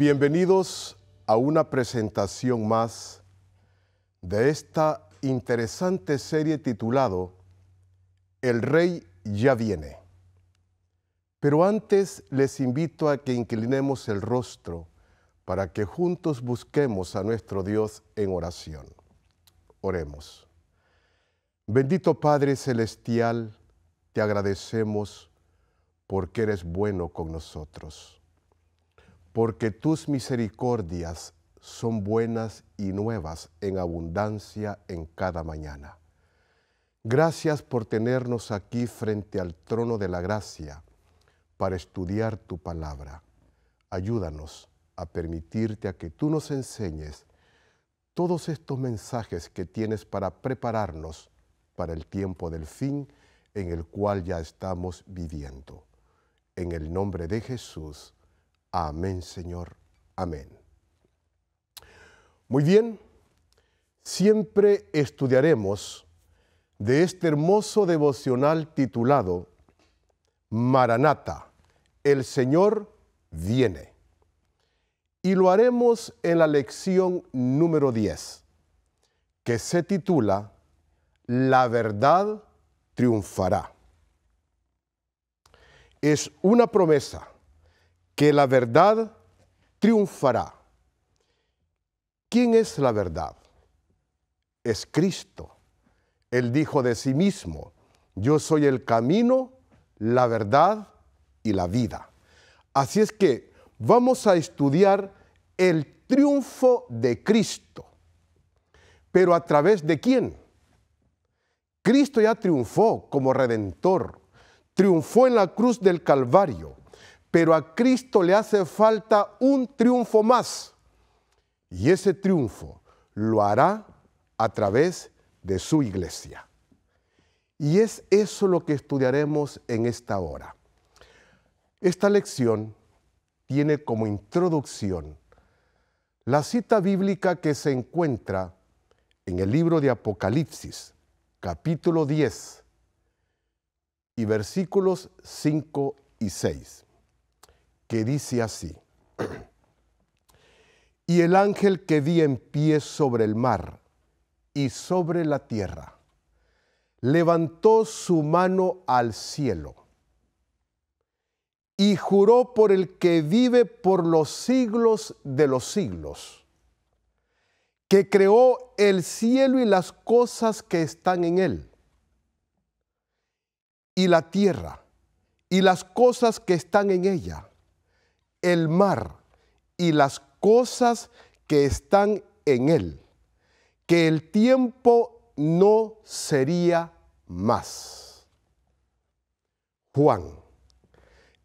Bienvenidos a una presentación más de esta interesante serie titulado El Rey ya viene. Pero antes les invito a que inclinemos el rostro para que juntos busquemos a nuestro Dios en oración. Oremos. Bendito Padre Celestial, te agradecemos porque eres bueno con nosotros, porque tus misericordias son buenas y nuevas en abundancia en cada mañana. Gracias por tenernos aquí frente al trono de la gracia para estudiar tu palabra. Ayúdanos a permitirte a que tú nos enseñes todos estos mensajes que tienes para prepararnos para el tiempo del fin en el cual ya estamos viviendo. En el nombre de Jesús. Amén, Señor. Amén. Muy bien, siempre estudiaremos de este hermoso devocional titulado Maranata, el Señor viene. Y lo haremos en la lección número 10, que se titula La verdad triunfará. Es una promesa que la verdad triunfará. ¿Quién es la verdad? Es Cristo. Él dijo de sí mismo, yo soy el camino, la verdad y la vida. Así es que vamos a estudiar el triunfo de Cristo. ¿Pero a través de quién? Cristo ya triunfó como Redentor, triunfó en la cruz del Calvario, pero a Cristo le hace falta un triunfo más. Y ese triunfo lo hará a través de su iglesia. Y es eso lo que estudiaremos en esta hora. Esta lección tiene como introducción la cita bíblica que se encuentra en el libro de Apocalipsis, capítulo 10, y versículos 5 y 6, que dice así: Y el ángel que vi en pie sobre el mar y sobre la tierra, levantó su mano al cielo y juró por el que vive por los siglos de los siglos, que creó el cielo y las cosas que están en él, y la tierra y las cosas que están en ella, el mar y las cosas que están en él, que el tiempo no sería más. Juan,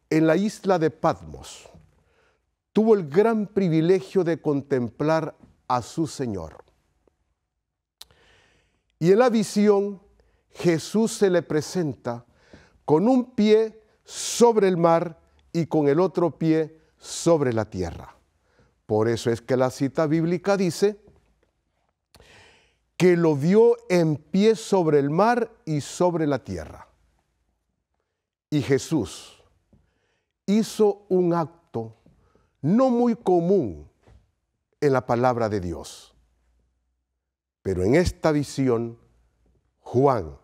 en la isla de Patmos, tuvo el gran privilegio de contemplar a su Señor. Y en la visión, Jesús se le presenta con un pie sobre el mar y con el otro pie sobre la tierra. Por eso es que la cita bíblica dice que lo vio en pie sobre el mar y sobre la tierra. Y Jesús hizo un acto no muy común en la palabra de Dios. Pero en esta visión, Juan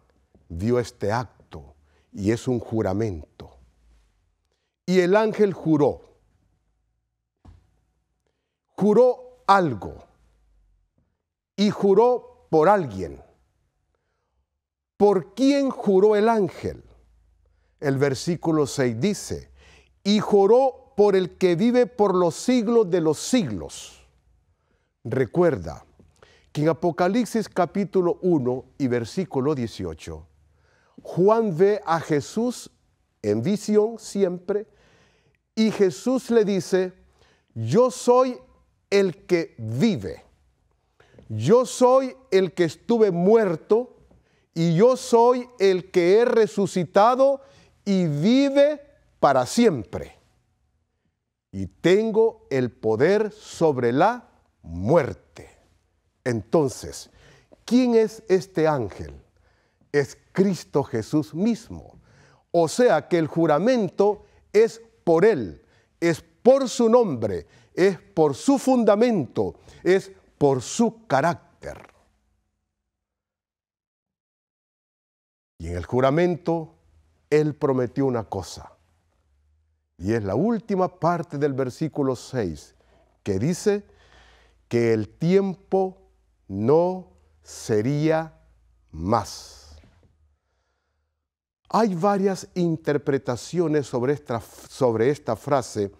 vio este acto y es un juramento. Y el ángel juró algo y juró por alguien. ¿Por quién juró el ángel? El versículo 6 dice, y juró por el que vive por los siglos de los siglos. Recuerda que en Apocalipsis capítulo 1 y versículo 18, Juan ve a Jesús en visión siempre, y Jesús le dice, yo soy el que vive, yo soy el que estuve muerto, y yo soy el que he resucitado y vive para siempre. Y tengo el poder sobre la muerte. Entonces, ¿quién es este ángel? Es Cristo Jesús mismo. O sea que el juramento es por él, es por su nombre, es por su fundamento, es por su carácter. Y en el juramento, Él prometió una cosa. Y es la última parte del versículo 6, que dice que el tiempo no sería más. Hay varias interpretaciones sobre esta frase,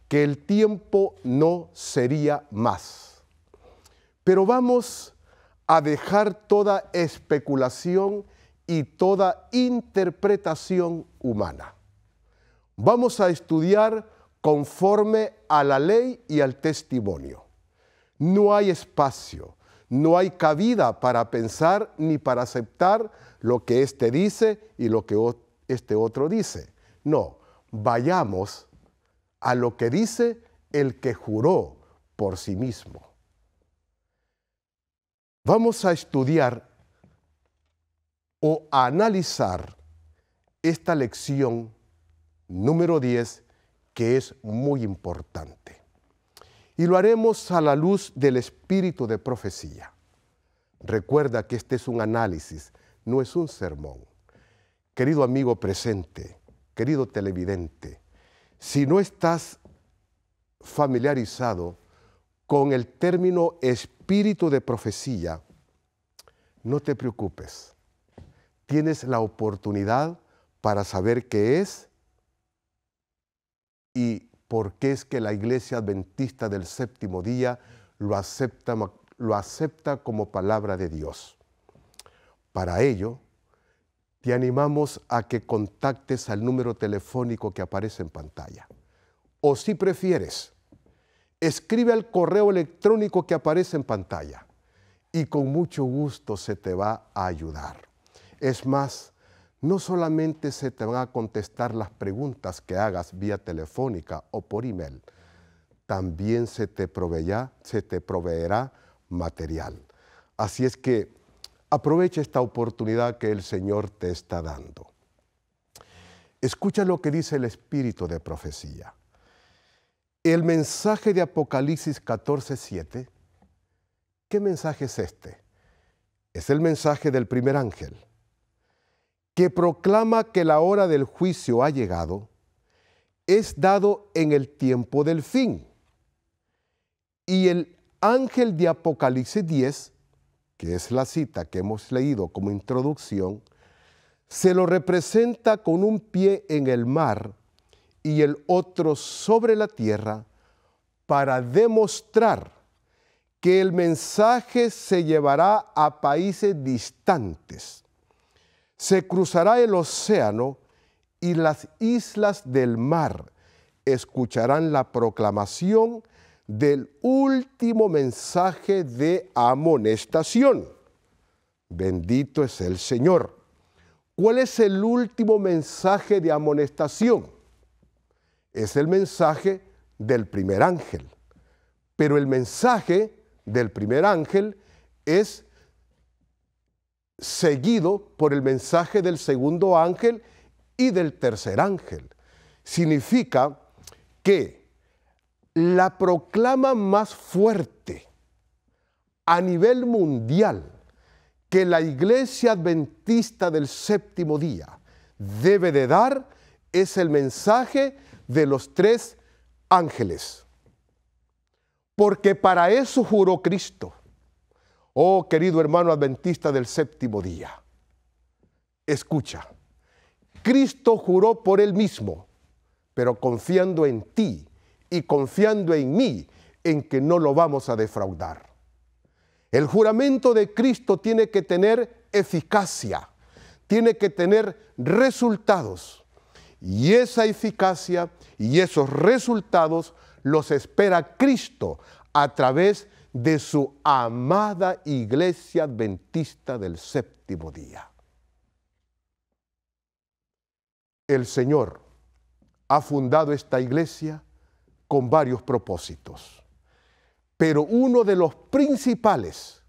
que el tiempo no sería más. Pero vamos a dejar toda especulación y toda interpretación humana. Vamos a estudiar conforme a la ley y al testimonio. No hay espacio, no hay cabida para pensar ni para aceptar lo que éste dice y lo que este otro dice. No, vayamos a lo que dice el que juró por sí mismo. Vamos a estudiar o a analizar esta lección número 10, que es muy importante. Y lo haremos a la luz del espíritu de profecía. Recuerda que este es un análisis, no es un sermón. Querido amigo presente, querido televidente, si no estás familiarizado con el término espíritu de profecía, no te preocupes. Tienes la oportunidad para saber qué es y por qué es que la Iglesia Adventista del Séptimo Día lo acepta como palabra de Dios. Para ello, te animamos a que contactes al número telefónico que aparece en pantalla. O si prefieres, escribe al correo electrónico que aparece en pantalla y con mucho gusto se te va a ayudar. Es más, no solamente se te van a contestar las preguntas que hagas vía telefónica o por email, también se te proveerá material. Así es que aprovecha esta oportunidad que el Señor te está dando. Escucha lo que dice el espíritu de profecía. El mensaje de Apocalipsis 14:7, ¿qué mensaje es este? Es el mensaje del primer ángel, que proclama que la hora del juicio ha llegado, es dado en el tiempo del fin. Y el ángel de Apocalipsis 10, que es la cita que hemos leído como introducción, se lo representa con un pie en el mar y el otro sobre la tierra, para demostrar que el mensaje se llevará a países distantes. Se cruzará el océano y las islas del mar escucharán la proclamación del último mensaje de amonestación. Bendito es el Señor. ¿Cuál es el último mensaje de amonestación? Es el mensaje del primer ángel. Pero el mensaje del primer ángel es seguido por el mensaje del segundo ángel y del tercer ángel. Significa que la proclama más fuerte a nivel mundial que la Iglesia Adventista del Séptimo Día debe de dar es el mensaje de los tres ángeles. Porque para eso juró Cristo. Oh, querido hermano adventista del Séptimo Día, escucha, Cristo juró por Él mismo, pero confiando en ti y confiando en mí, en que no lo vamos a defraudar. El juramento de Cristo tiene que tener eficacia, tiene que tener resultados. Y esa eficacia y esos resultados los espera Cristo a través de su amada Iglesia Adventista del Séptimo Día. El Señor ha fundado esta iglesia con varios propósitos, pero uno de los principales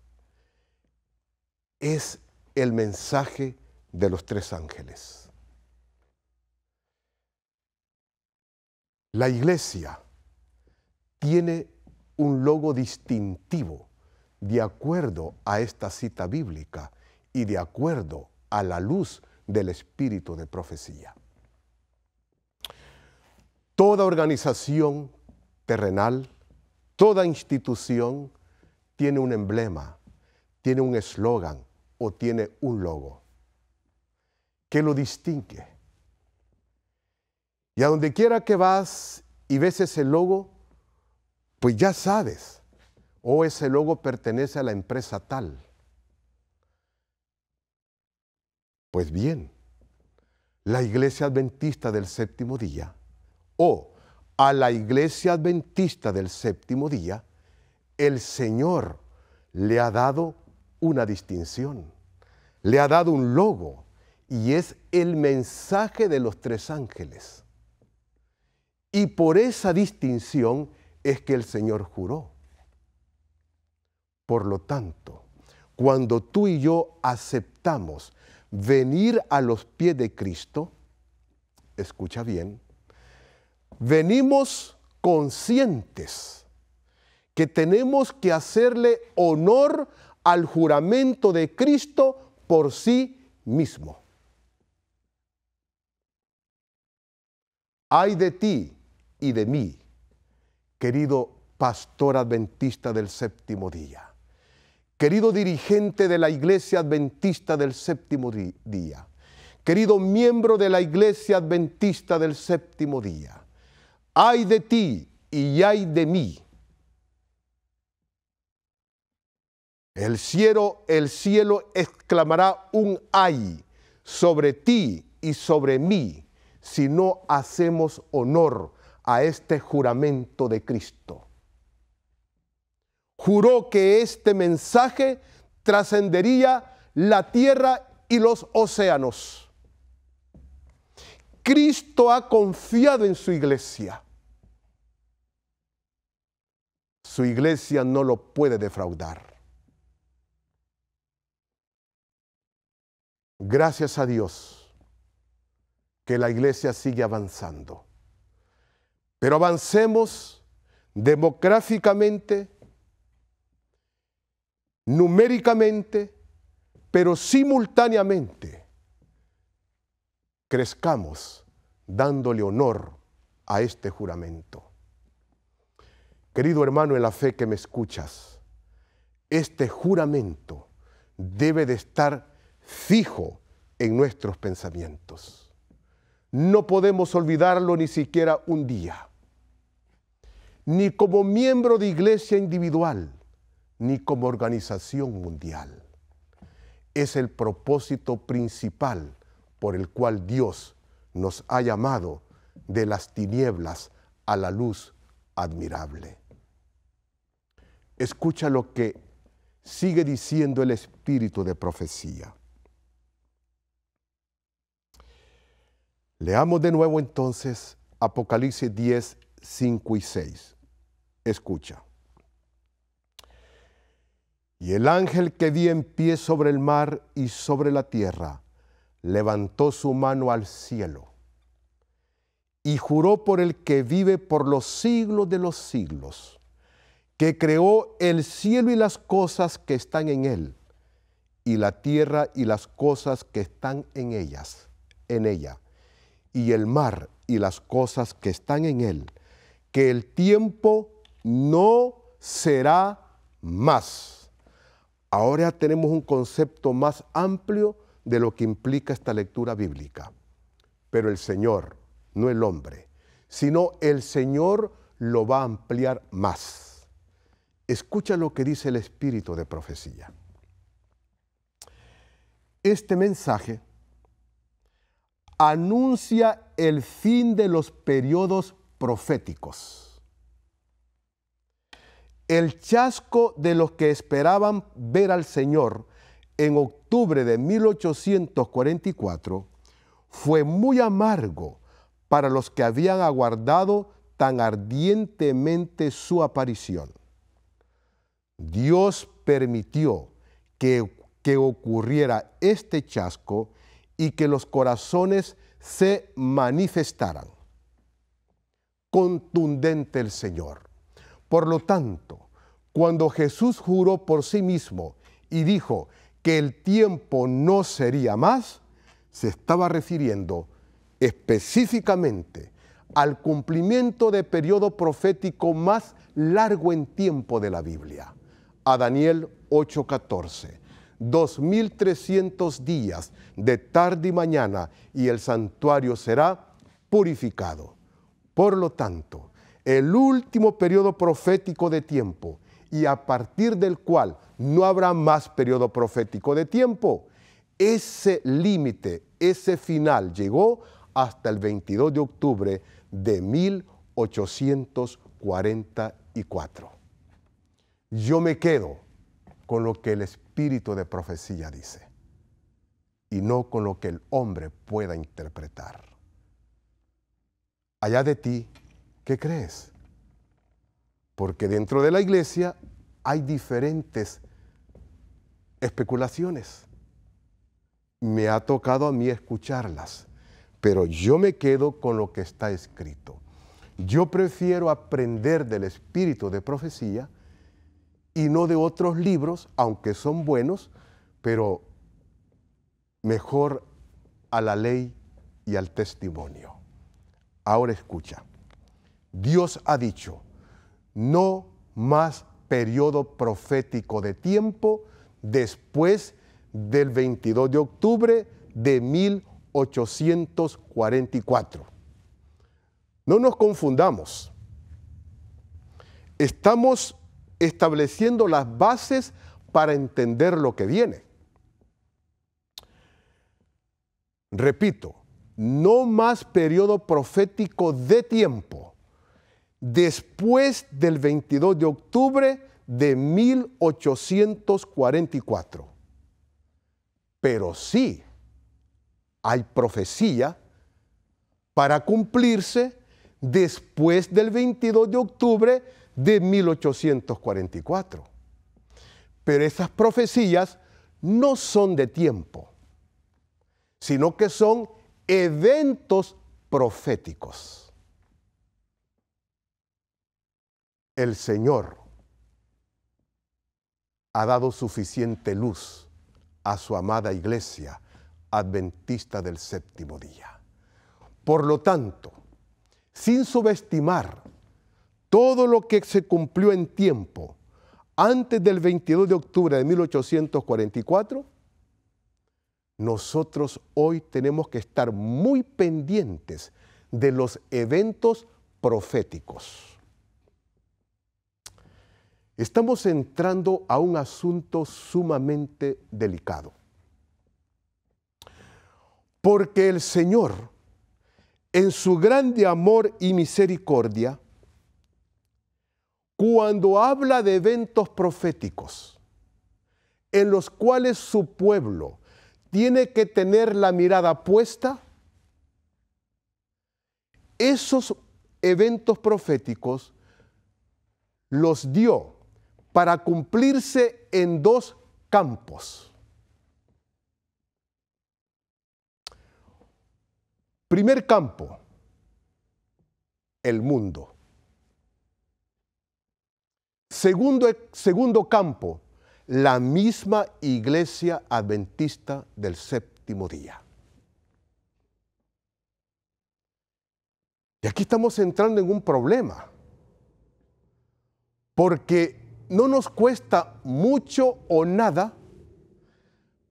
es el mensaje de los tres ángeles. La iglesia tiene un logo distintivo de acuerdo a esta cita bíblica y de acuerdo a la luz del espíritu de profecía. Toda organización terrenal, toda institución tiene un emblema, tiene un eslogan o tiene un logo que lo distingue. Y a donde quiera que vas y ves ese logo, pues ya sabes, ese logo pertenece a la empresa tal. Pues bien, la Iglesia Adventista del Séptimo Día a la Iglesia Adventista del Séptimo Día, el Señor le ha dado una distinción, le ha dado un logo, y es el mensaje de los tres ángeles. Y por esa distinción es que el Señor juró. Por lo tanto, cuando tú y yo aceptamos venir a los pies de Cristo, escucha bien, venimos conscientes que tenemos que hacerle honor al juramento de Cristo por sí mismo. Ay de ti y de mí, querido pastor adventista del séptimo día, querido dirigente de la Iglesia Adventista del Séptimo Día, querido miembro de la Iglesia Adventista del Séptimo Día, ay de ti y ay de mí. El cielo exclamará un ay sobre ti y sobre mí si no hacemos honor a este juramento de Cristo. Juró que este mensaje trascendería la tierra y los océanos. Cristo ha confiado en su iglesia. Su iglesia no lo puede defraudar. Gracias a Dios que la iglesia sigue avanzando. Pero avancemos demográficamente, numéricamente, pero simultáneamente crezcamos dándole honor a este juramento. Querido hermano en la fe que me escuchas, este juramento debe de estar fijo en nuestros pensamientos. No podemos olvidarlo ni siquiera un día, ni como miembro de iglesia individual, ni como organización mundial. Es el propósito principal por el cual Dios nos ha llamado de las tinieblas a la luz admirable. Escucha lo que sigue diciendo el espíritu de profecía. Leamos de nuevo entonces Apocalipsis 10, 5 y 6. Escucha. Y el ángel que vi en pie sobre el mar y sobre la tierra, levantó su mano al cielo y juró por el que vive por los siglos de los siglos, que creó el cielo y las cosas que están en él, y la tierra y las cosas que están en ella, y el mar y las cosas que están en él, que el tiempo no será más. Ahora tenemos un concepto más amplio de lo que implica esta lectura bíblica. Pero el Señor, no el hombre, sino el Señor lo va a ampliar más. Escucha lo que dice el espíritu de profecía. Este mensaje anuncia el fin de los periodos proféticos. El chasco de los que esperaban ver al Señor en octubre de 1844 fue muy amargo para los que habían aguardado tan ardientemente su aparición. Dios permitió que ocurriera este chasco y que los corazones se manifestaran. Contundente el Señor. Por lo tanto, cuando Jesús juró por sí mismo y dijo que el tiempo no sería más, se estaba refiriendo específicamente al cumplimiento del periodo profético más largo en tiempo de la Biblia, a Daniel 8:14. 2300 días de tarde y mañana y el santuario será purificado. Por lo tanto, el último periodo profético de tiempo y a partir del cual no habrá más periodo profético de tiempo, ese límite, ese final llegó hasta el 22 de octubre de 1844. Yo me quedo con lo que el espíritu de profecía dice y no con lo que el hombre pueda interpretar. Allá de ti, ¿qué crees? Porque dentro de la iglesia hay diferentes especulaciones. Me ha tocado a mí escucharlas, pero yo me quedo con lo que está escrito. Yo prefiero aprender del espíritu de profecía y no de otros libros, aunque son buenos, pero mejor a la ley y al testimonio. Ahora escucha, Dios ha dicho, no más periodo profético de tiempo después del 22 de octubre de 1844. No nos confundamos. Estamos estableciendo las bases para entender lo que viene. Repito, no más periodo profético de tiempo después del 22 de octubre de 1844. Pero sí hay profecía para cumplirse después del 22 de octubre de 1844. Pero esas profecías no son de tiempo, sino que son eventos proféticos. El Señor ha dado suficiente luz a su amada iglesia adventista del séptimo día. Por lo tanto, sin subestimar todo lo que se cumplió en tiempo antes del 22 de octubre de 1844, nosotros hoy tenemos que estar muy pendientes de los eventos proféticos. Estamos entrando a un asunto sumamente delicado, porque el Señor, en su grande amor y misericordia, cuando habla de eventos proféticos en los cuales su pueblo tiene que tener la mirada puesta, esos eventos proféticos los dio para cumplirse en dos campos. Primer campo, el mundo. Segundo campo, la misma iglesia adventista del séptimo día. Y aquí estamos entrando en un problema, porque no nos cuesta mucho o nada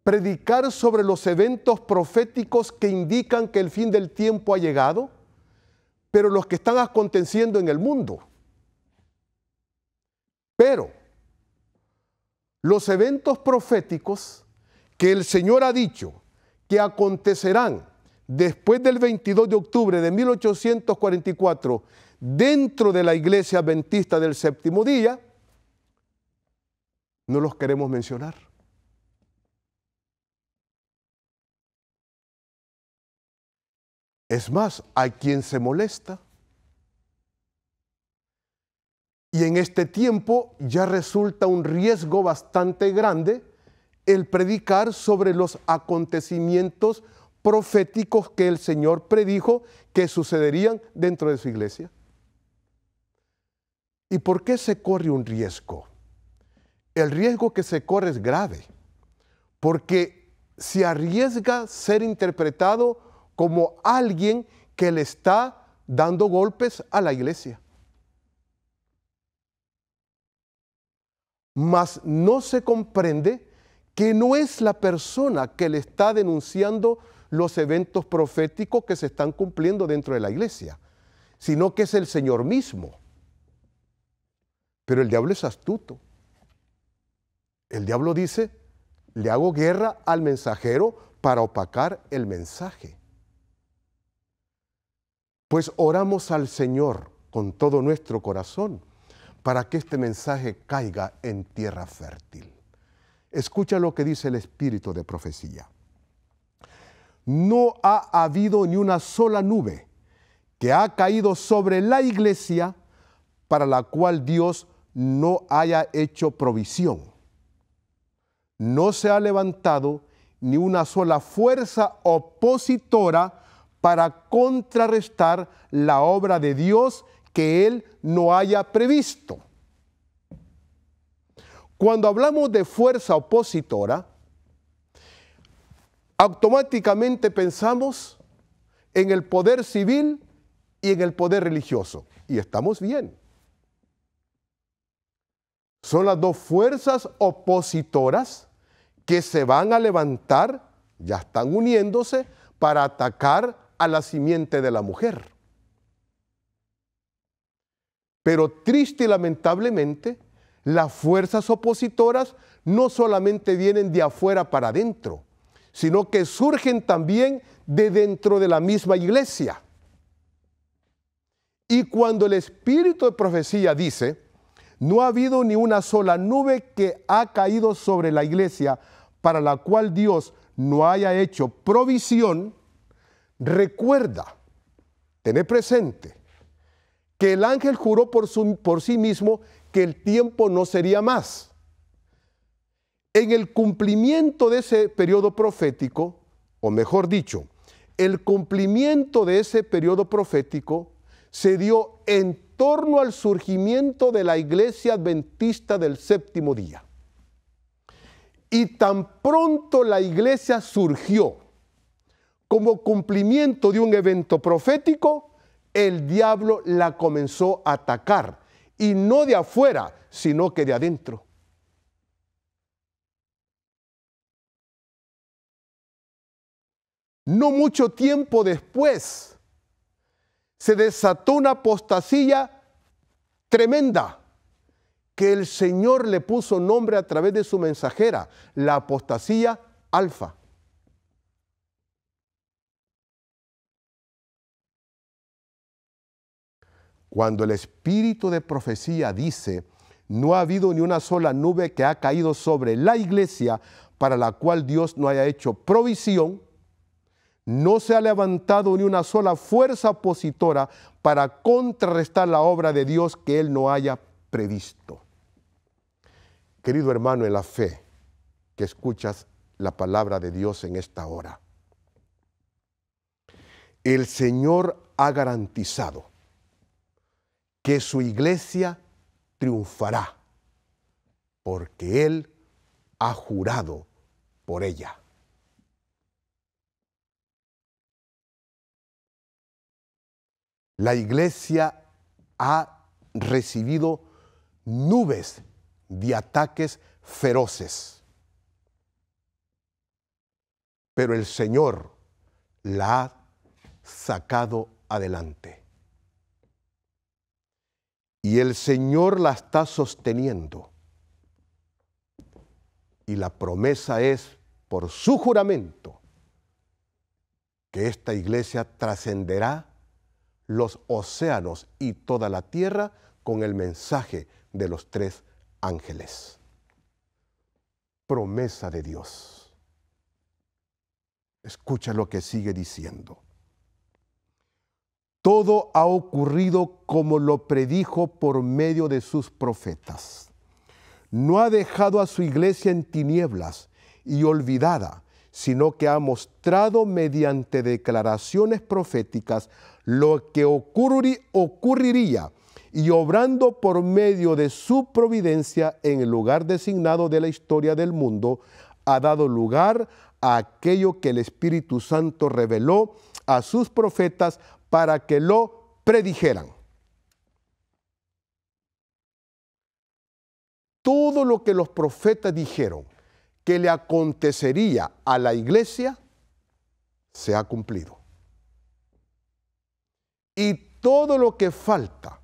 predicar sobre los eventos proféticos que indican que el fin del tiempo ha llegado, pero los que están aconteciendo en el mundo. Pero los eventos proféticos que el Señor ha dicho que acontecerán después del 22 de octubre de 1844 dentro de la iglesia adventista del séptimo día, no los queremos mencionar. Es más, hay quien se molesta. Y en este tiempo ya resulta un riesgo bastante grande el predicar sobre los acontecimientos proféticos que el Señor predijo que sucederían dentro de su iglesia. ¿Y por qué se corre un riesgo? El riesgo que se corre es grave, porque se arriesga ser interpretado como alguien que le está dando golpes a la iglesia. Mas no se comprende que no es la persona que le está denunciando los eventos proféticos que se están cumpliendo dentro de la iglesia, sino que es el Señor mismo. Pero el diablo es astuto. El diablo dice, le hago guerra al mensajero para opacar el mensaje. Pues oramos al Señor con todo nuestro corazón para que este mensaje caiga en tierra fértil. Escucha lo que dice el espíritu de profecía. No ha habido ni una sola nube que ha caído sobre la iglesia para la cual Dios no haya hecho provisión. No se ha levantado ni una sola fuerza opositora para contrarrestar la obra de Dios que Él no haya previsto. Cuando hablamos de fuerza opositora, automáticamente pensamos en el poder civil y en el poder religioso. Y estamos bien. Son las dos fuerzas opositoras que se van a levantar, ya están uniéndose para atacar a la simiente de la mujer. Pero triste y lamentablemente, las fuerzas opositoras no solamente vienen de afuera para adentro, sino que surgen también de dentro de la misma iglesia. Y cuando el espíritu de profecía dice, no ha habido ni una sola nube que ha caído sobre la iglesia para la cual Dios no haya hecho provisión, recuerda, tené presente, que el ángel juró por sí mismo que el tiempo no sería más. En el cumplimiento de ese periodo profético, o mejor dicho, el cumplimiento de ese periodo profético se dio en torno al surgimiento de la iglesia adventista del séptimo día. Y tan pronto la iglesia surgió como cumplimiento de un evento profético, el diablo la comenzó a atacar, y no de afuera, sino que de adentro. No mucho tiempo después, se desató una apostasía tremenda, que el Señor le puso nombre a través de su mensajera, la apostasía Alfa. Cuando el espíritu de profecía dice, no ha habido ni una sola nube que ha caído sobre la iglesia para la cual Dios no haya hecho provisión, no se ha levantado ni una sola fuerza opositora para contrarrestar la obra de Dios que Él no haya previsto. Querido hermano en la fe, que escuchas la palabra de Dios en esta hora, el Señor ha garantizado que su iglesia triunfará, porque Él ha jurado por ella. La iglesia ha recibido nubes de ataques feroces, pero el Señor la ha sacado adelante. Y el Señor la está sosteniendo. Y la promesa es, por su juramento, que esta iglesia trascenderá los océanos y toda la tierra con el mensaje de los tres ángeles. Promesa de Dios. Escucha lo que sigue diciendo. Todo ha ocurrido como lo predijo por medio de sus profetas. No ha dejado a su iglesia en tinieblas y olvidada, sino que ha mostrado mediante declaraciones proféticas lo que ocurriría y obrando por medio de su providencia en el lugar designado de la historia del mundo, ha dado lugar a aquello que el Espíritu Santo reveló a sus profetas para que lo predijeran. Todo lo que los profetas dijeron que le acontecería a la iglesia, se ha cumplido. Y todo lo que falta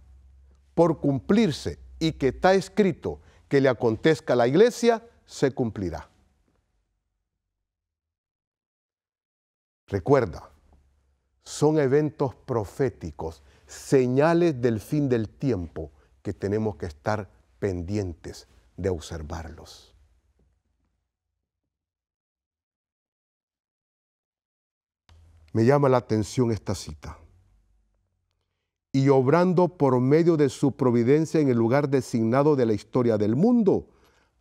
por cumplirse y que está escrito que le acontezca a la iglesia, se cumplirá. Recuerda, son eventos proféticos, señales del fin del tiempo que tenemos que estar pendientes de observarlos. Me llama la atención esta cita. Y obrando por medio de su providencia en el lugar designado de la historia del mundo,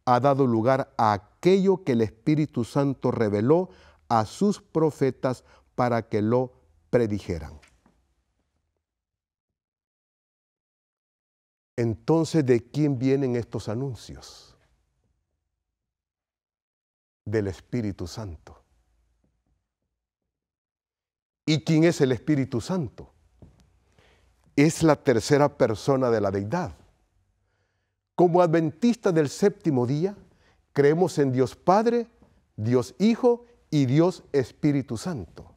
ha dado lugar a aquello que el Espíritu Santo reveló a sus profetas para que lo predijeran. Entonces, ¿de quién vienen estos anuncios? Del Espíritu Santo. ¿Y quién es el Espíritu Santo? Es la tercera persona de la deidad. Como adventistas del séptimo día, creemos en Dios Padre, Dios Hijo y Dios Espíritu Santo.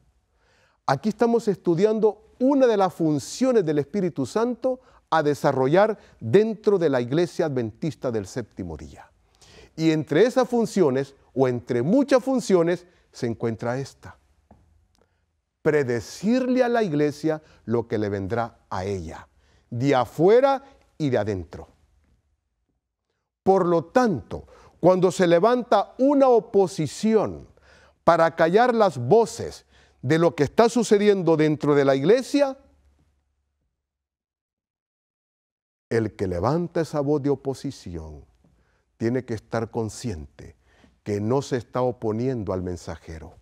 Aquí estamos estudiando una de las funciones del Espíritu Santo a desarrollar dentro de la iglesia adventista del séptimo día. Y entre esas funciones, o entre muchas funciones, se encuentra esta: predecirle a la iglesia lo que le vendrá a ella, de afuera y de adentro. Por lo tanto, cuando se levanta una oposición para callar las voces de lo que está sucediendo dentro de la iglesia, el que levanta esa voz de oposición tiene que estar consciente que no se está oponiendo al mensajero,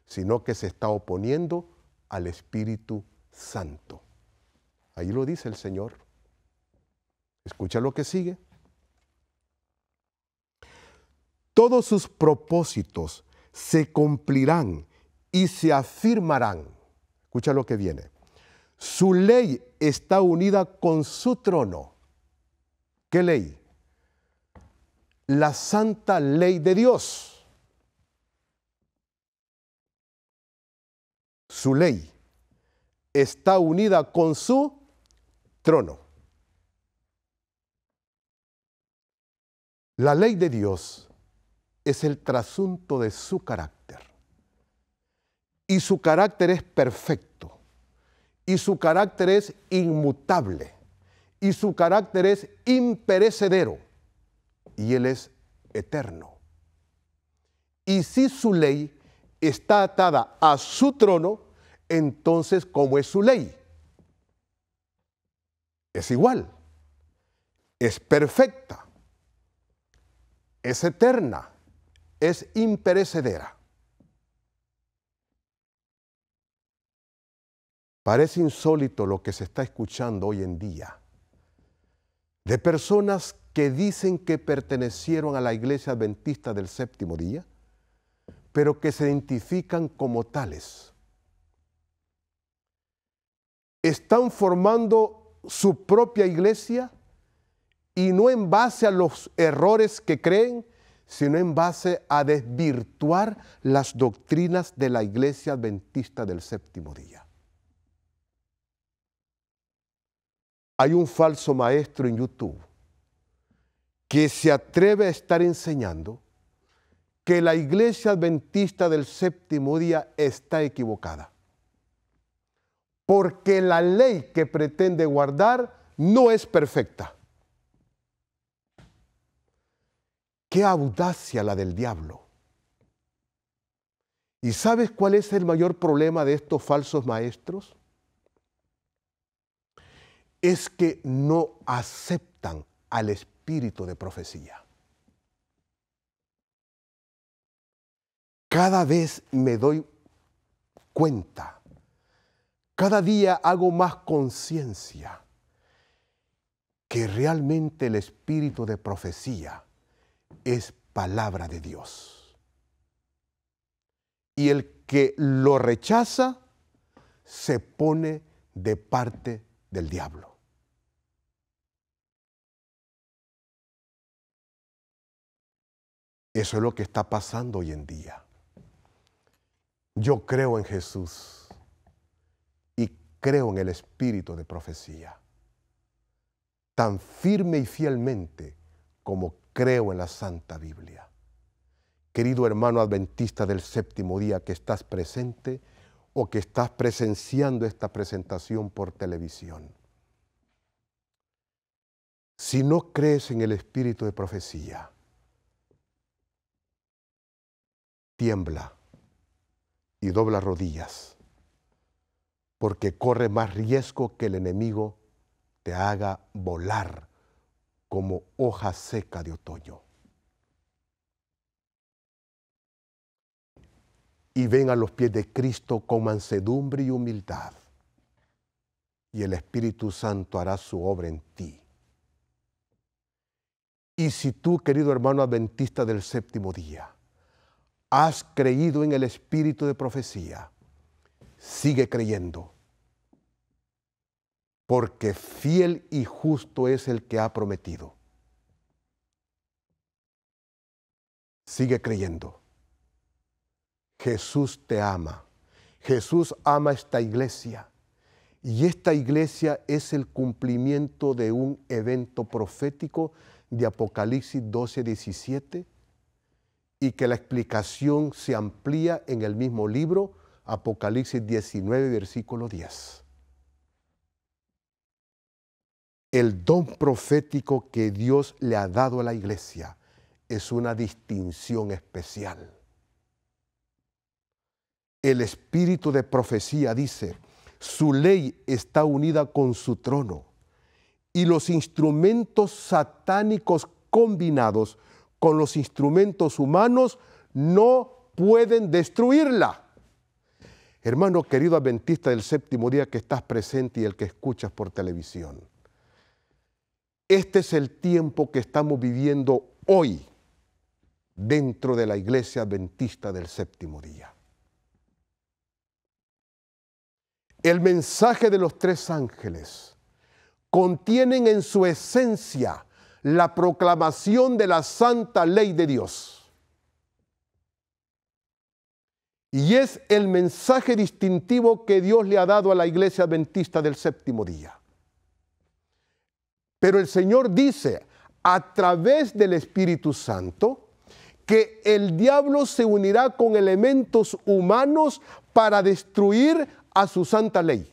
sino que se está oponiendo al Espíritu Santo. Ahí lo dice el Señor. Escucha lo que sigue. Todos sus propósitos se cumplirán y se afirmarán. Escucha lo que viene. Su ley está unida con su trono. ¿Qué ley? La santa ley de Dios. Su ley está unida con su trono. La ley de Dios es el trasunto de su carácter. Y su carácter es perfecto. Y su carácter es inmutable. Y su carácter es imperecedero. Y Él es eterno. Y si su ley está atada a su trono, entonces, ¿cómo es su ley? Es igual. Es perfecta. Es eterna. Es imperecedera. Parece insólito lo que se está escuchando hoy en día de personas que dicen que pertenecieron a la iglesia adventista del séptimo día, pero que se identifican como tales. Están formando su propia iglesia y no en base a los errores que creen, sino en base a desvirtuar las doctrinas de la iglesia adventista del séptimo día. Hay un falso maestro en YouTube que se atreve a estar enseñando que la iglesia adventista del séptimo día está equivocada, porque la ley que pretende guardar no es perfecta. ¡Qué audacia la del diablo! ¿Y sabes cuál es el mayor problema de estos falsos maestros? Es que no aceptan al espíritu de profecía. Cada vez me doy cuenta, cada día hago más conciencia que realmente el espíritu de profecía es palabra de Dios. Y el que lo rechaza se pone de parte del diablo. Eso es lo que está pasando hoy en día. Yo creo en Jesús y creo en el espíritu de profecía, tan firme y fielmente como creo en la Santa Biblia. Querido hermano adventista del séptimo día que estás presente o que estás presenciando esta presentación por televisión, si no crees en el espíritu de profecía, tiembla y dobla rodillas, porque corre más riesgo que el enemigo te haga volar como hoja seca de otoño. Y ven a los pies de Cristo con mansedumbre y humildad, y el Espíritu Santo hará su obra en ti. Y si tú, querido hermano adventista del séptimo día, has creído en el espíritu de profecía, sigue creyendo, porque fiel y justo es el que ha prometido. Sigue creyendo. Jesús te ama. Jesús ama esta iglesia. Y esta iglesia es el cumplimiento de un evento profético de Apocalipsis 12:17, y que la explicación se amplía en el mismo libro, Apocalipsis 19, versículo 10. El don profético que Dios le ha dado a la iglesia es una distinción especial. El espíritu de profecía dice, su ley está unida con su trono, y los instrumentos satánicos combinados con los instrumentos humanos no pueden destruirla. Hermano querido adventista del séptimo día que estás presente y el que escuchas por televisión, este es el tiempo que estamos viviendo hoy dentro de la iglesia adventista del séptimo día. El mensaje de los tres ángeles contienen en su esencia la proclamación de la santa ley de Dios. Y es el mensaje distintivo que Dios le ha dado a la iglesia adventista del séptimo día. Pero el Señor dice, a través del Espíritu Santo, que el diablo se unirá con elementos humanos para destruir a su santa ley.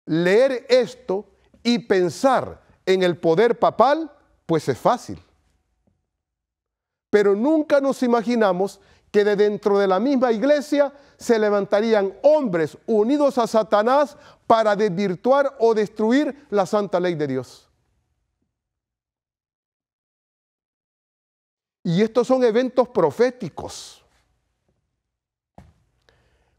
Leer esto y pensar en el poder papal, pues es fácil. Pero nunca nos imaginamos que de dentro de la misma iglesia se levantarían hombres unidos a Satanás para desvirtuar o destruir la santa ley de Dios. Y estos son eventos proféticos.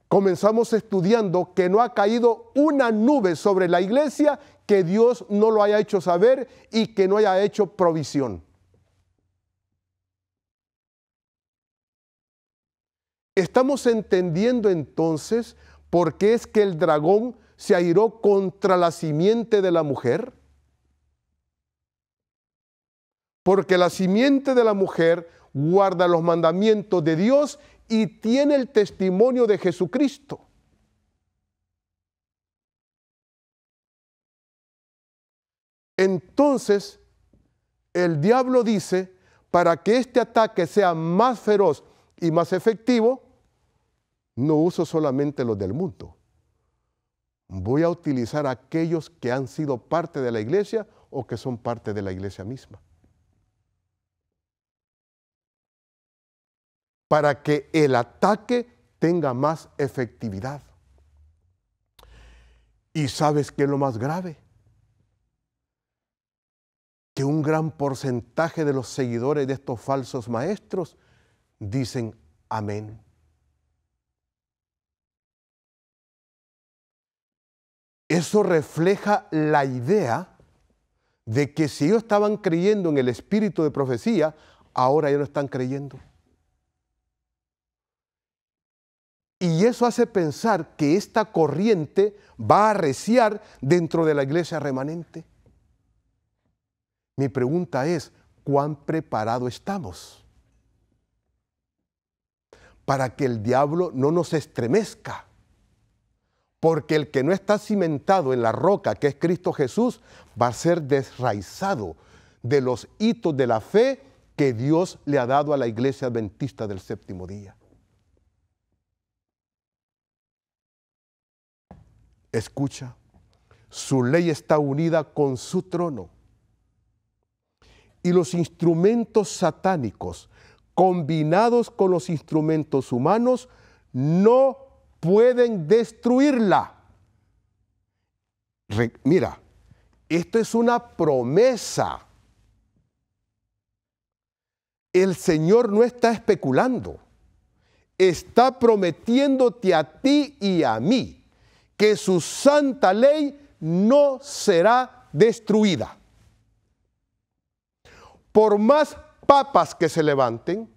Comenzamos estudiando que no ha caído una nube sobre la iglesia que Dios no lo haya hecho saber y que no haya hecho provisión. Estamos entendiendo entonces por qué es que el dragón se airó contra la simiente de la mujer. Porque la simiente de la mujer guarda los mandamientos de Dios y tiene el testimonio de Jesucristo. Entonces, el diablo dice, para que este ataque sea más feroz y más efectivo, no uso solamente los del mundo. Voy a utilizar a aquellos que han sido parte de la iglesia o que son parte de la iglesia misma, para que el ataque tenga más efectividad. ¿Y sabes qué es lo más grave? Que un gran porcentaje de los seguidores de estos falsos maestros dicen amén. Eso refleja la idea de que si ellos estaban creyendo en el espíritu de profecía, ahora ya no están creyendo. Y eso hace pensar que esta corriente va a arreciar dentro de la iglesia remanente. Mi pregunta es, ¿cuán preparados estamos para que el diablo no nos estremezca? Porque el que no está cimentado en la roca, que es Cristo Jesús, va a ser desraizado de los hitos de la fe que Dios le ha dado a la iglesia adventista del séptimo día. Escucha, su ley está unida con su trono. Y los instrumentos satánicos, combinados con los instrumentos humanos, no pueden destruirla. Mira, esto es una promesa. El Señor no está especulando. Está prometiéndote a ti y a mí que su santa ley no será destruida. Por más papas que se levanten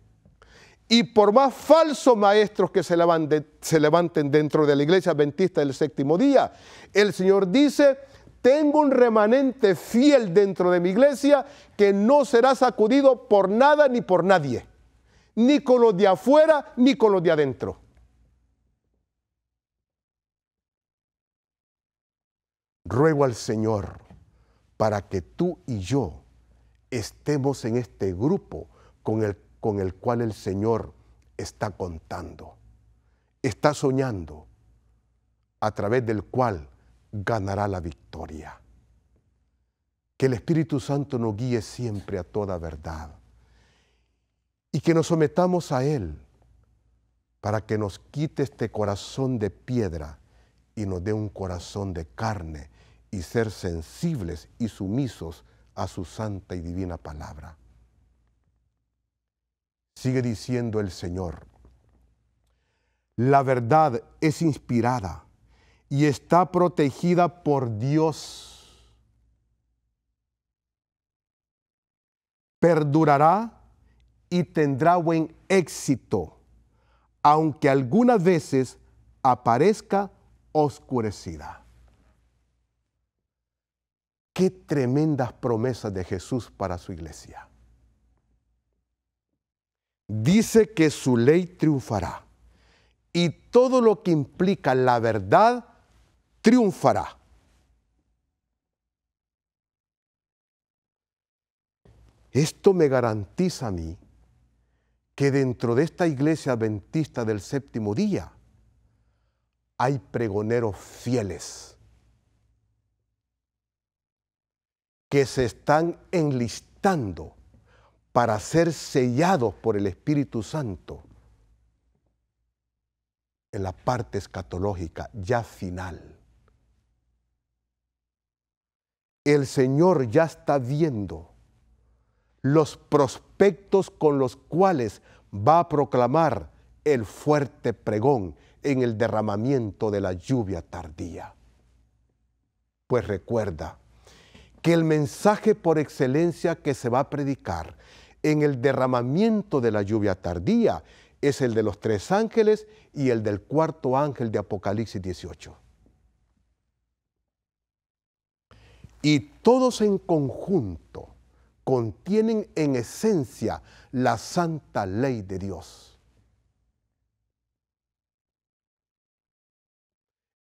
y por más falsos maestros que se levanten dentro de la iglesia adventista del séptimo día, el Señor dice, tengo un remanente fiel dentro de mi iglesia que no será sacudido por nada ni por nadie, ni con los de afuera ni con los de adentro. Ruego al Señor para que tú y yo estemos en este grupo con el cual el Señor está contando, está soñando, a través del cual ganará la victoria. Que el Espíritu Santo nos guíe siempre a toda verdad y que nos sometamos a Él para que nos quite este corazón de piedra y nos dé un corazón de carne y ser sensibles y sumisos a su santa y divina palabra. Sigue diciendo el Señor, la verdad es inspirada y está protegida por Dios. Perdurará y tendrá buen éxito, aunque algunas veces aparezca oscurecida. Qué tremendas promesas de Jesús para su iglesia. Dice que su ley triunfará y todo lo que implica la verdad triunfará. Esto me garantiza a mí que dentro de esta iglesia adventista del séptimo día hay pregoneros fieles que se están enlistando para ser sellados por el Espíritu Santo en la parte escatológica ya final. El Señor ya está viendo los prospectos con los cuales va a proclamar el fuerte pregón en el derramamiento de la lluvia tardía. Pues recuerda que el mensaje por excelencia que se va a predicar en el derramamiento de la lluvia tardía es el de los 3 ángeles y el del 4º ángel de Apocalipsis 18. Y todos en conjunto contienen en esencia la santa ley de Dios.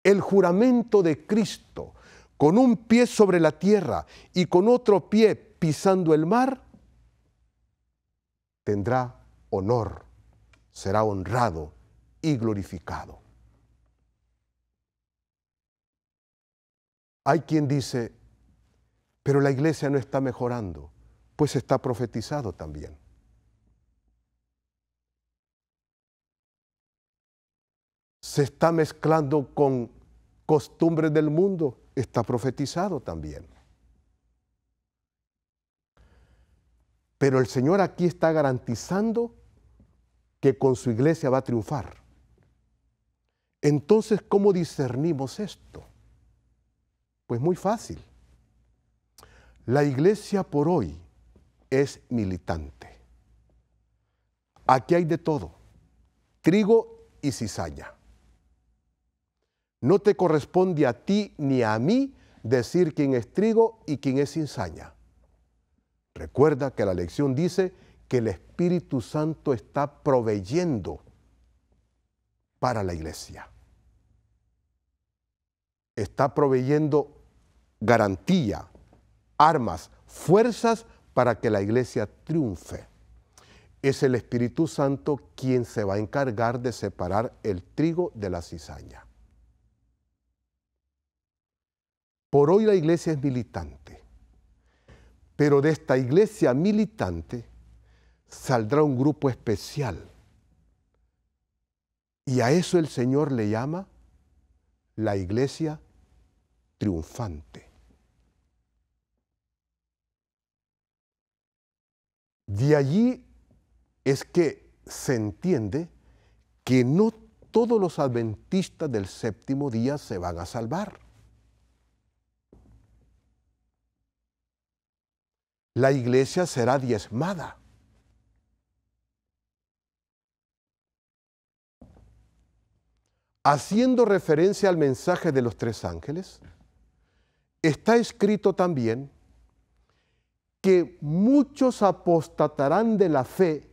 El juramento de Cristo, con un pie sobre la tierra y con otro pie pisando el mar, tendrá honor, será honrado y glorificado. Hay quien dice, pero la iglesia no está mejorando, pues está profetizado también. Se está mezclando con costumbres del mundo, está profetizado también. Pero el Señor aquí está garantizando que con su iglesia va a triunfar. Entonces, ¿cómo discernimos esto? Pues muy fácil. La iglesia por hoy es militante. Aquí hay de todo, trigo y cizaña. No te corresponde a ti ni a mí decir quién es trigo y quién es cizaña. Recuerda que la lección dice que el Espíritu Santo está proveyendo para la iglesia. Está proveyendo garantía, armas, fuerzas para que la iglesia triunfe. Es el Espíritu Santo quien se va a encargar de separar el trigo de la cizaña. Por hoy la iglesia es militante, pero de esta iglesia militante saldrá un grupo especial. Y a eso el Señor le llama la iglesia triunfante. De allí es que se entiende que no todos los adventistas del séptimo día se van a salvar. La iglesia será diezmada. Haciendo referencia al mensaje de los tres ángeles, está escrito también que muchos apostatarán de la fe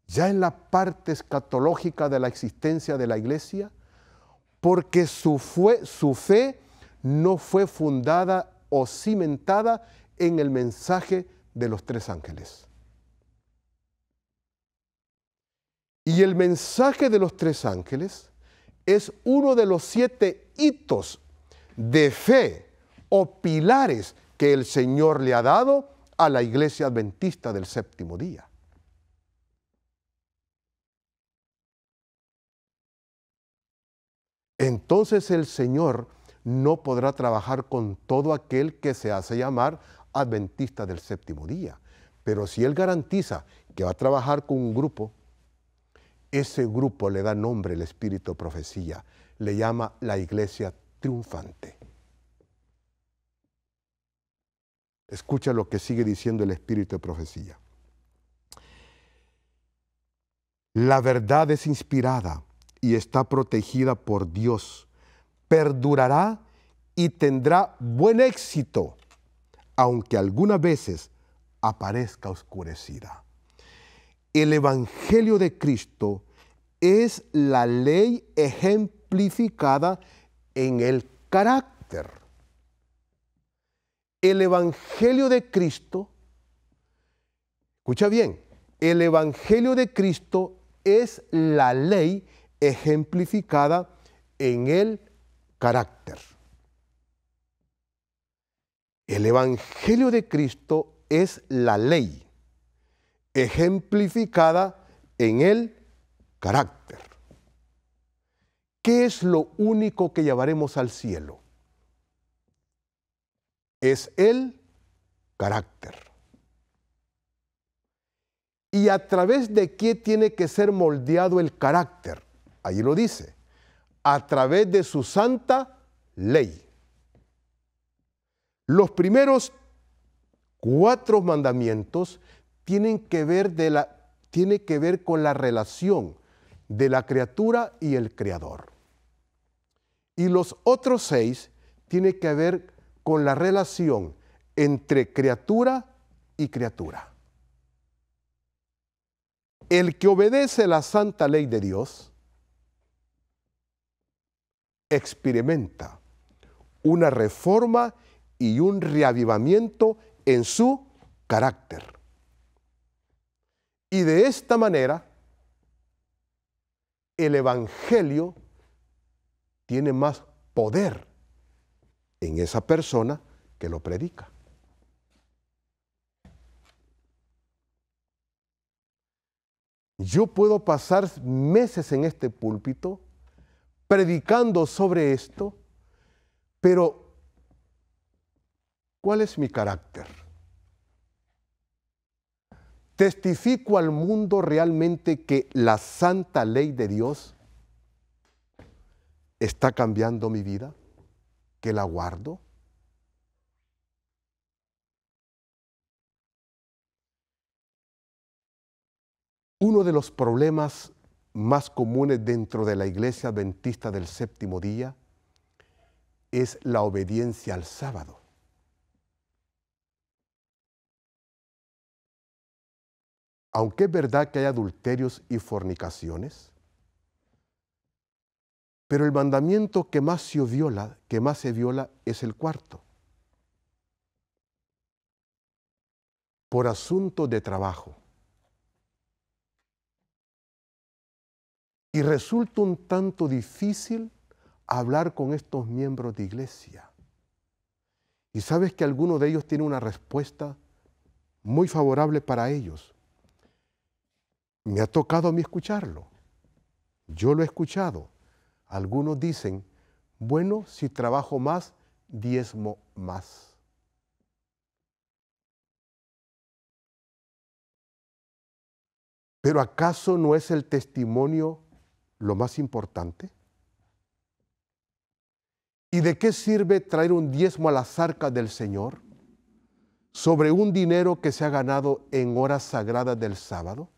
ya en la parte escatológica de la existencia de la iglesia, porque su fe no fue fundada o cimentada en el mensaje de los tres ángeles. Y el mensaje de los tres ángeles es uno de los 7 hitos de fe o pilares que el Señor le ha dado a la iglesia adventista del séptimo día. Entonces el Señor no podrá trabajar con todo aquel que se hace llamar adventista del séptimo día. Pero si Él garantiza que va a trabajar con un grupo, ese grupo le da nombre el espíritu de profecía, le llama la iglesia triunfante. Escucha lo que sigue diciendo el espíritu de profecía. La verdad es inspirada y está protegida por Dios. Perdurará y tendrá buen éxito, aunque algunas veces aparezca oscurecida. El Evangelio de Cristo es la ley ejemplificada en el carácter. El Evangelio de Cristo, escucha bien, el Evangelio de Cristo es la ley ejemplificada en el carácter. El Evangelio de Cristo es la ley ejemplificada en el carácter. ¿Qué es lo único que llevaremos al cielo? Es el carácter. ¿Y a través de qué tiene que ser moldeado el carácter? Allí lo dice, a través de su santa ley. Los primeros 4 mandamientos tienen que ver con la relación de la criatura y el Creador. Y los otros 6 tienen que ver con la relación entre criatura y criatura. El que obedece la santa ley de Dios experimenta una reforma y un reavivamiento en su carácter. Y de esta manera, el Evangelio tiene más poder en esa persona que lo predica. Yo puedo pasar meses en este púlpito predicando sobre esto, pero ¿cuál es mi carácter? ¿Testifico al mundo realmente que la santa ley de Dios está cambiando mi vida? que la guardo? Uno de los problemas más comunes dentro de la Iglesia Adventista del Séptimo Día es la obediencia al sábado. Aunque es verdad que hay adulterios y fornicaciones, pero el mandamiento que más se viola es el cuarto. Por asunto de trabajo. Y resulta un tanto difícil hablar con estos miembros de iglesia. Y sabes que alguno de ellos tiene una respuesta muy favorable para ellos. Me ha tocado a mí escucharlo. Yo lo he escuchado. Algunos dicen, bueno, si trabajo más, diezmo más. Pero ¿acaso no es el testimonio lo más importante? ¿Y de qué sirve traer un diezmo a las arcas del Señor sobre un dinero que se ha ganado en horas sagradas del sábado?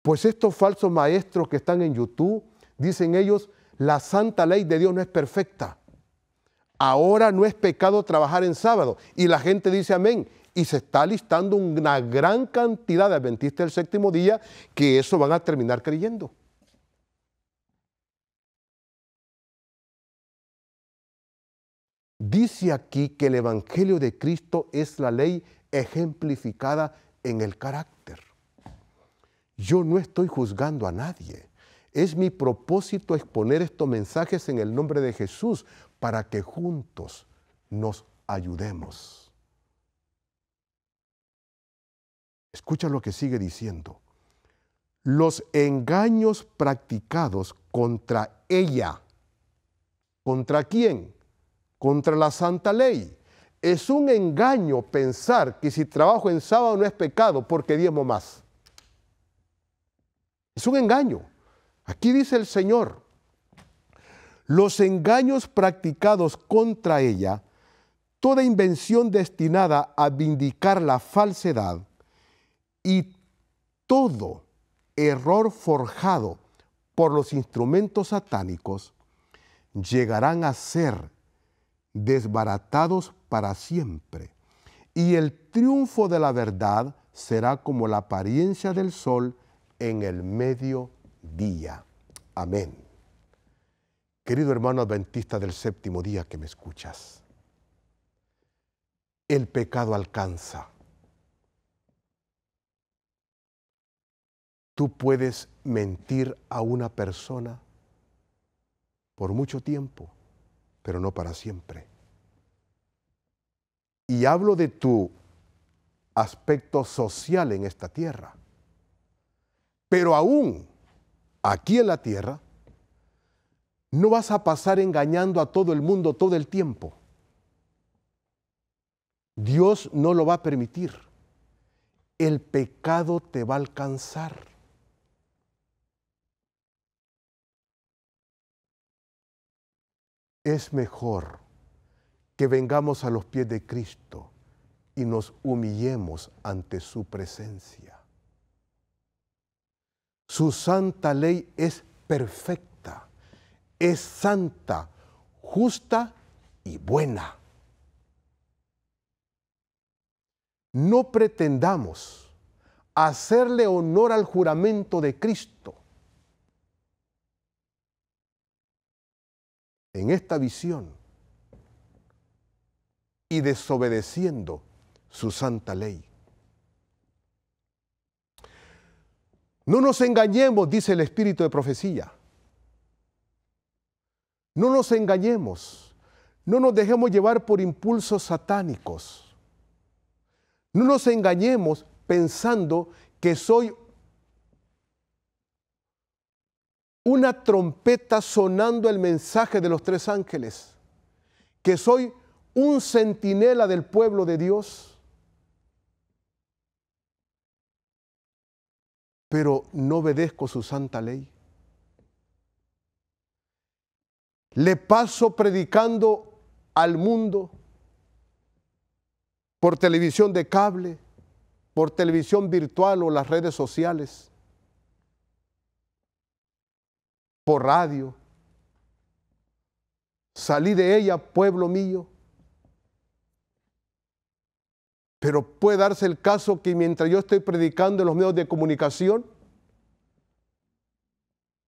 Pues estos falsos maestros que están en YouTube, dicen ellos, la santa ley de Dios no es perfecta. Ahora no es pecado trabajar en sábado. Y la gente dice amén. Y se está listando una gran cantidad de adventistas del séptimo día que eso van a terminar creyendo. Dice aquí que el Evangelio de Cristo es la ley ejemplificada en el carácter. Yo no estoy juzgando a nadie. Es mi propósito exponer estos mensajes en el nombre de Jesús para que juntos nos ayudemos. Escucha lo que sigue diciendo. Los engaños practicados contra ella. ¿Contra quién? Contra la santa ley. Es un engaño pensar que si trabajo en sábado no es pecado porque diezmo más. Es un engaño. Aquí dice el Señor, los engaños practicados contra ella, toda invención destinada a vindicar la falsedad y todo error forjado por los instrumentos satánicos llegarán a ser desbaratados para siempre. Y el triunfo de la verdad será como la apariencia del sol en el mediodía. Amén. Querido hermano adventista del séptimo día que me escuchas, el pecado alcanza. Tú puedes mentir a una persona por mucho tiempo, pero no para siempre. Y hablo de tu aspecto social en esta tierra. Pero aún aquí en la tierra, no vas a pasar engañando a todo el mundo todo el tiempo. Dios no lo va a permitir. El pecado te va a alcanzar. Es mejor que vengamos a los pies de Cristo y nos humillemos ante su presencia. Su santa ley es perfecta, es santa, justa y buena. No pretendamos hacerle honor al juramento de Cristo. En esta visión y desobedeciendo su santa ley. No nos engañemos, dice el espíritu de profecía. No nos engañemos. No nos dejemos llevar por impulsos satánicos. No nos engañemos pensando que soy una trompeta sonando el mensaje de los tres ángeles, que soy un centinela del pueblo de Dios, pero no obedezco su santa ley. Le paso predicando al mundo por televisión de cable, por televisión virtual o las redes sociales, por radio. Salí de ella, pueblo mío. Pero puede darse el caso que mientras yo estoy predicando en los medios de comunicación,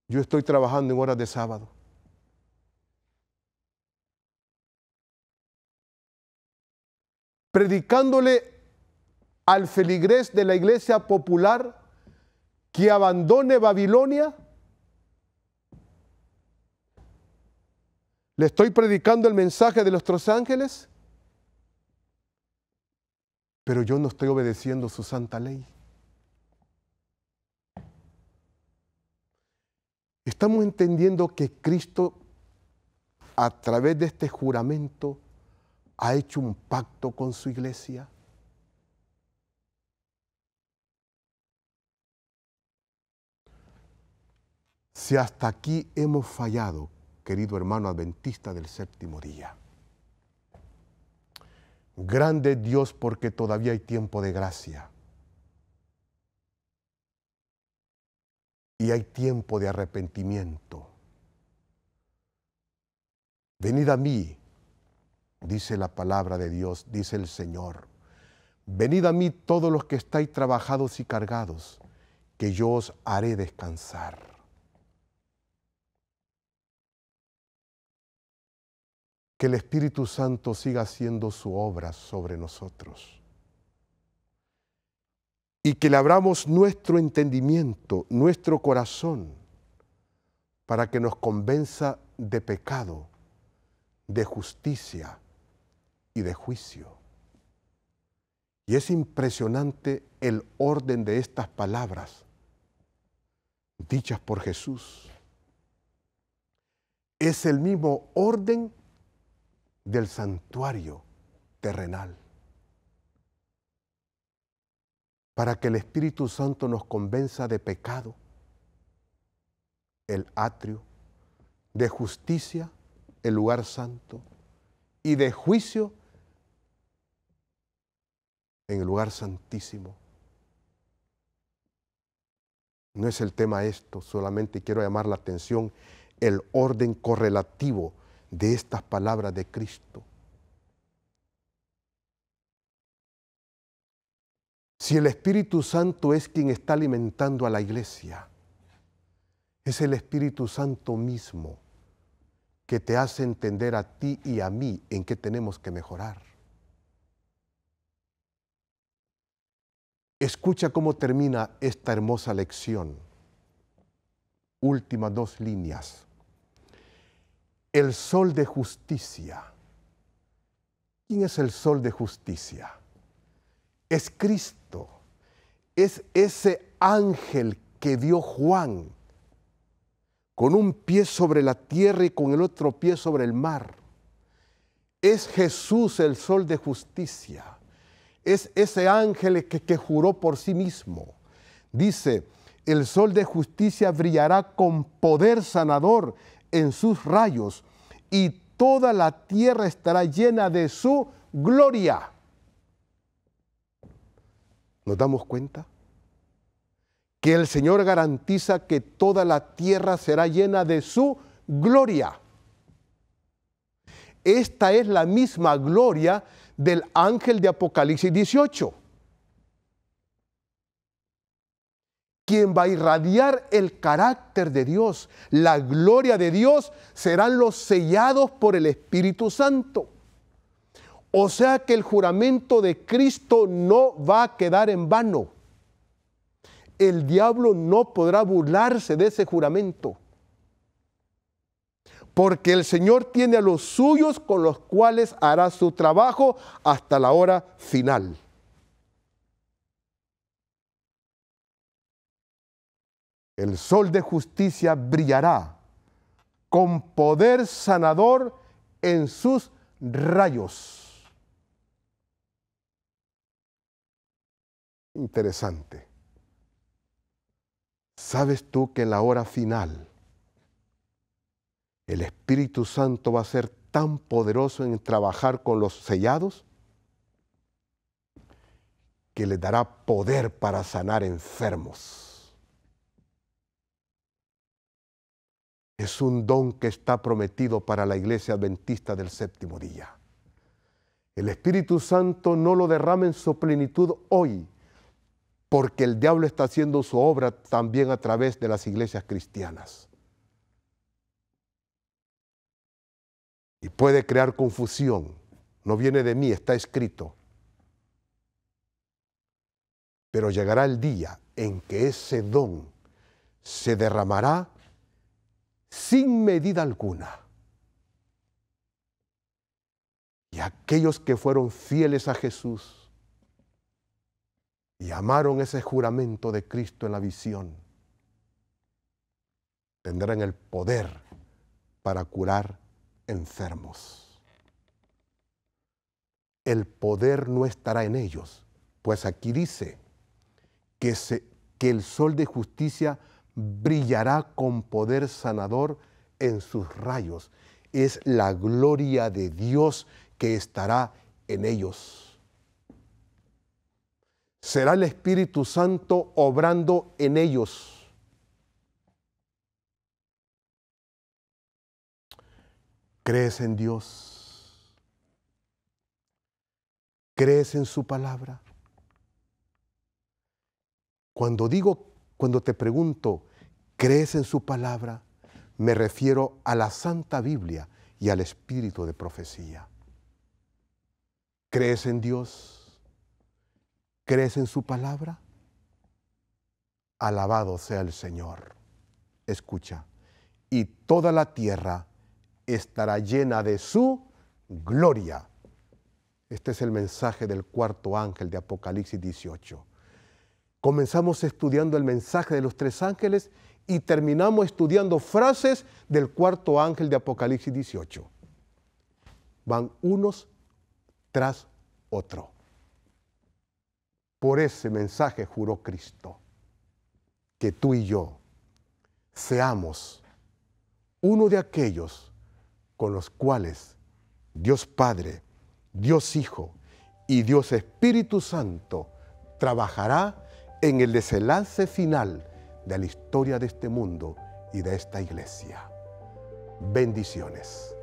yo estoy trabajando en horas de sábado. Predicándole al feligrés de la iglesia popular que abandone Babilonia. Le estoy predicando el mensaje de nuestros ángeles, pero yo no estoy obedeciendo su santa ley. Estamos entendiendo que Cristo, a través de este juramento, ha hecho un pacto con su iglesia. Si hasta aquí hemos fallado, querido hermano adventista del séptimo día, grande es Dios porque todavía hay tiempo de gracia. Y hay tiempo de arrepentimiento. Venid a mí, dice la palabra de Dios, dice el Señor. Venid a mí todos los que estáis trabajados y cargados, que yo os haré descansar. Que el Espíritu Santo siga haciendo su obra sobre nosotros. Y que le abramos nuestro entendimiento, nuestro corazón, para que nos convenza de pecado, de justicia y de juicio. Y es impresionante el orden de estas palabras dichas por Jesús. Es el mismo orden del santuario terrenal. Para que el Espíritu Santo nos convenza de pecado, el atrio, de justicia, el lugar santo, y de juicio, en el lugar santísimo. No es el tema esto, solamente quiero llamar la atención el orden correlativo de estas palabras de Cristo. Si el Espíritu Santo es quien está alimentando a la iglesia, es el Espíritu Santo mismo que te hace entender a ti y a mí en qué tenemos que mejorar. Escucha cómo termina esta hermosa lección. Últimas dos líneas. El sol de justicia. ¿Quién es el sol de justicia? Es Cristo. Es ese ángel que vio Juan con un pie sobre la tierra y con el otro pie sobre el mar. Es Jesús el sol de justicia. Es ese ángel que juró por sí mismo. Dice, el sol de justicia brillará con poder sanador en sus rayos y toda la tierra estará llena de su gloria. ¿Nos damos cuenta? Que el Señor garantiza que toda la tierra será llena de su gloria. Esta es la misma gloria del ángel de Apocalipsis 18, quien va a irradiar el carácter de Dios, la gloria de Dios, serán los sellados por el Espíritu Santo. O sea que el juramento de Cristo no va a quedar en vano. El diablo no podrá burlarse de ese juramento, porque el Señor tiene a los suyos con los cuales hará su trabajo hasta la hora final. El sol de justicia brillará con poder sanador en sus rayos. Interesante. ¿Sabes tú que en la hora final El Espíritu Santo va a ser tan poderoso en trabajar con los sellados que les dará poder para sanar enfermos. Es un don que está prometido para la Iglesia Adventista del Séptimo Día. El Espíritu Santo no lo derrama en su plenitud hoy, porque el diablo está haciendo su obra también a través de las iglesias cristianas. Y puede crear confusión. No viene de mí, está escrito. Pero llegará el día en que ese don se derramará sin medida alguna. Y aquellos que fueron fieles a Jesús y amaron ese juramento de Cristo en la visión, tendrán el poder para curar enfermos. El poder no estará en ellos, pues aquí dice que el sol de justicia brillará con poder sanador en sus rayos. Es la gloria de Dios que estará en ellos. Será el Espíritu Santo obrando en ellos. ¿Crees en Dios? ¿Crees en su palabra? Cuando te pregunto, ¿crees en su palabra? Me refiero a la Santa Biblia y al espíritu de profecía. ¿Crees en Dios? ¿Crees en su palabra? Alabado sea el Señor. Escucha, y toda la tierra estará llena de su gloria. Este es el mensaje del cuarto ángel de Apocalipsis 18. Comenzamos estudiando el mensaje de los tres ángeles y terminamos estudiando frases del cuarto ángel de Apocalipsis 18. Van unos tras otro. Por ese mensaje juró Cristo que tú y yo seamos uno de aquellos con los cuales Dios Padre, Dios Hijo y Dios Espíritu Santo trabajará en el desenlace final de la historia de este mundo y de esta iglesia. Bendiciones.